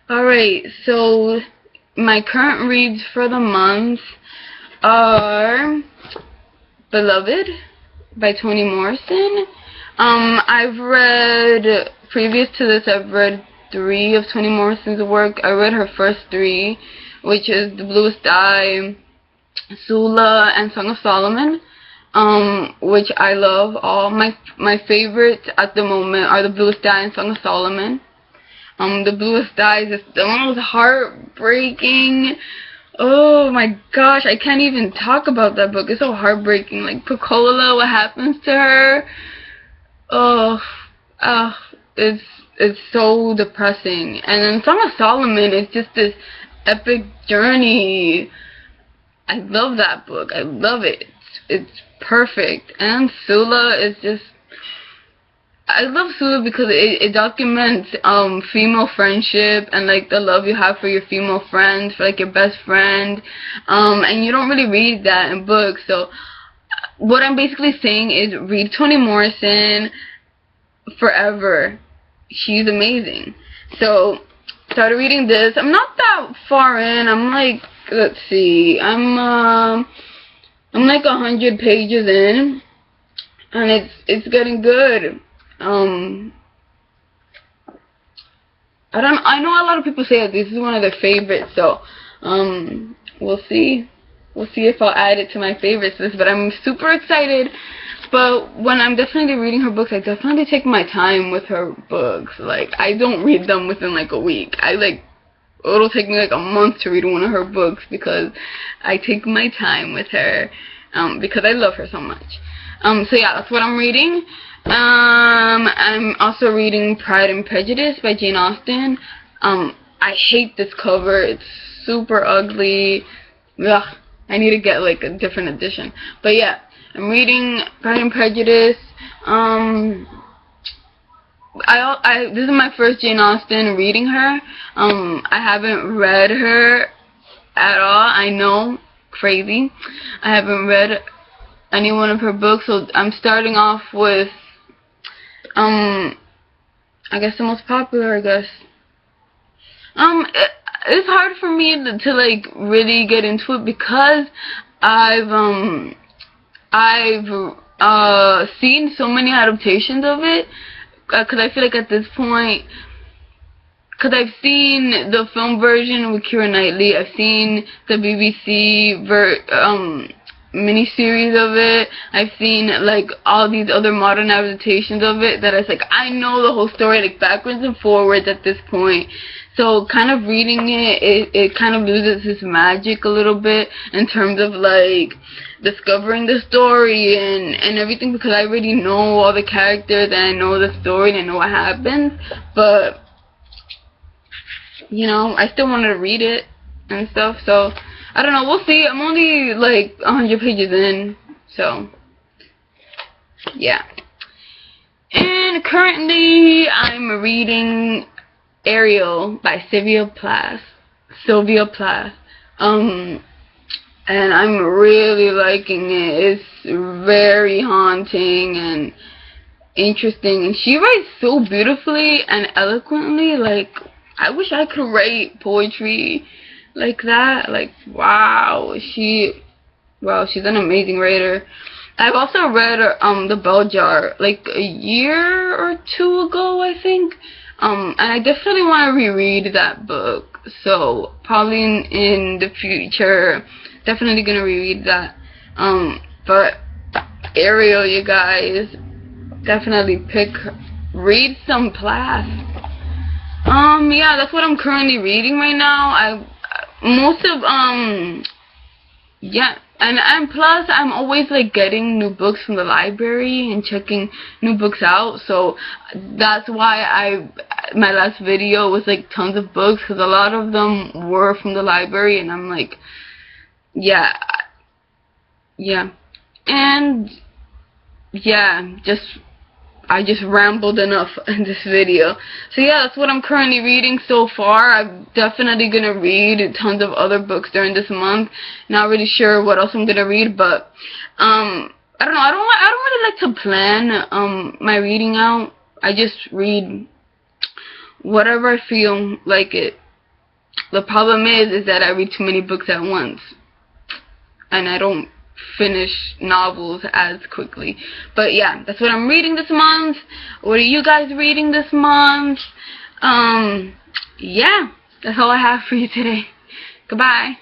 Alright, so my current reads for the month are Beloved by Toni Morrison. I've read, previous to this, I've read 3 of Toni Morrison's work. I read her first 3, which is The Bluest Eye, Sula, and Song of Solomon, which I love all. My favorites at the moment are The Bluest Eye and Song of Solomon. The Bluest Eye is just the most heartbreaking. Oh my gosh, I can't even talk about that book. It's so heartbreaking. Like Pecola, what happens to her? Oh, it's so depressing. And then Song of Solomon is just this epic journey. I love that book. I love it. It's perfect. And Sula is just, I love Sula because it documents female friendship and like the love you have for your female friends, for like your best friend, and you don't really read that in books. So what I'm basically saying is read Toni Morrison forever. She's amazing. So started reading this. I'm not that far in. I'm like, let's see, I'm like 100 pages in, and it's getting good. I know a lot of people say that this is one of their favorites, so we'll see. We'll see if I'll add it to my favorites list, but I'm super excited. But when I'm definitely reading her books, I definitely take my time with her books. Like, I don't read them within like a week. It'll take me like a month to read one of her books because I take my time with her, because I love her so much. So yeah, that's what I'm reading. I'm also reading Pride and Prejudice by Jane Austen. I hate this cover. It's super ugly. Ugh, I need to get like a different edition. But yeah, I'm reading Pride and Prejudice. This is my first Jane Austen reading her. I haven't read her at all. I know, crazy. I haven't read any one of her books, so I'm starting off with I guess the most popular, it's hard for me to like really get into it because I've seen so many adaptations of it, because I feel like at this point, because I've seen the film version with Keira Knightley, I've seen the BBC miniseries of it, I've seen like all these other modern adaptations of it, that it's like I know the whole story like backwards and forwards at this point. So kind of reading it kind of loses its magic a little bit in terms of like discovering the story and everything, because I already know all the characters and I know the story and I know what happens. But you know, I still wanted to read it and stuff, so I don't know, we'll see. I'm only like 100 pages in, so yeah. And currently I'm reading Ariel by Sylvia Plath. And I'm really liking it. It's very haunting and interesting, and she writes so beautifully and eloquently. Like, I wish I could write poetry like that. Like, wow, she's an amazing writer. I've also read The Bell Jar like a year or 2 ago, I think. And I definitely want to reread that book. So probably in the future, definitely gonna reread that. But Ariel, you guys, definitely read some Plath. Yeah, that's what I'm currently reading right now. Yeah, and plus I'm always like getting new books from the library and checking new books out, so that's why my last video was like tons of books, because a lot of them were from the library, and I'm like, yeah, and yeah, I just rambled enough in this video. So yeah, that's what I'm currently reading so far. I'm definitely gonna read tons of other books during this month. Not really sure what else I'm gonna read, but I don't know. I don't really like to plan my reading out. I just read whatever I feel like it. the problem is that I read too many books at once, and I don't finish novels as quickly. But yeah, that's what I'm reading this month. What are you guys reading this month? Yeah, that's all I have for you today. Goodbye.